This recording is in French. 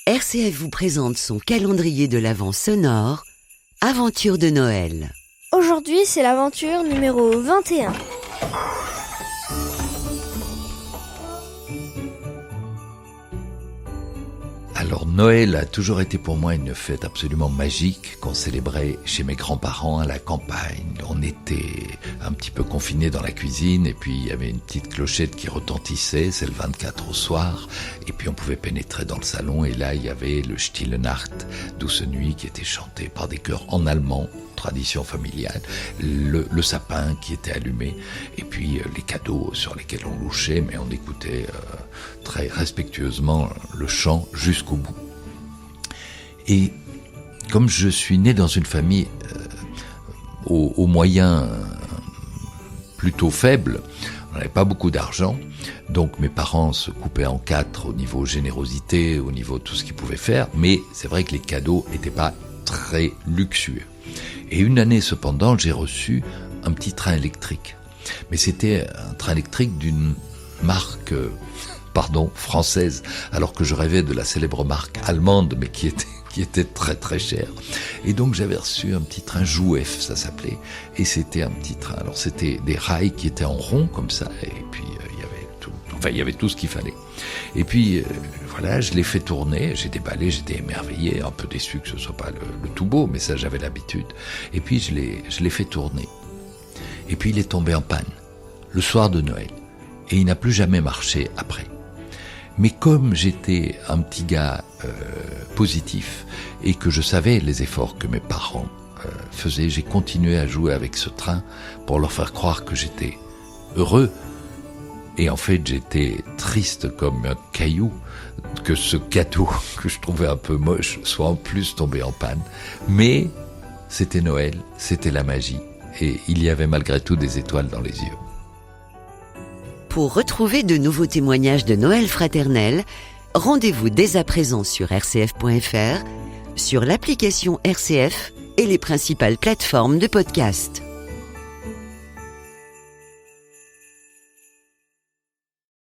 RCF vous présente son calendrier de l'Avent sonore, Aventure de Noël. Aujourd'hui, c'est l'aventure numéro 21. Alors Noël a toujours été pour moi une fête absolument magique qu'on célébrait chez mes grands-parents à la campagne. On était un petit peu confinés dans la cuisine et puis il y avait une petite clochette qui retentissait, c'est le 24 au soir, et puis on pouvait pénétrer dans le salon et là il y avait le Stille Nacht, Douce Nuit, qui était chanté par des chœurs en allemand, tradition familiale, le sapin qui était allumé et puis les cadeaux sur lesquels on louchait, mais on écoutait très respectueusement le chant jusqu'au bout. Et comme je suis né dans une famille aux moyens plutôt faibles, on n'avait pas beaucoup d'argent, donc mes parents se coupaient en quatre au niveau générosité, au niveau de tout ce qu'ils pouvaient faire, mais c'est vrai que les cadeaux n'étaient pas très luxueux. Et une année cependant, j'ai reçu un petit train électrique. Mais c'était un train électrique d'une marque française, alors que je rêvais de la célèbre marque allemande, mais qui était très très chère. Et donc j'avais reçu un petit train Jouef, ça s'appelait, et c'était un petit train. Alors c'était des rails qui étaient en rond comme ça, et puis il y avait tout ce qu'il fallait. Et puis voilà, je l'ai fait tourner, j'ai déballé, j'étais émerveillé, un peu déçu que ce soit pas le tout beau, mais ça j'avais l'habitude. Et puis je l'ai fait tourner. Et puis il est tombé en panne le soir de Noël, et il n'a plus jamais marché après. Mais comme j'étais un petit gars positif et que je savais les efforts que mes parents faisaient, j'ai continué à jouer avec ce train pour leur faire croire que j'étais heureux. Et en fait, j'étais triste comme un caillou que ce cadeau que je trouvais un peu moche soit en plus tombé en panne. Mais c'était Noël, c'était la magie. Et il y avait malgré tout des étoiles dans les yeux. Pour retrouver de nouveaux témoignages de Noël fraternel, rendez-vous dès à présent sur rcf.fr, sur l'application RCF et les principales plateformes de podcast.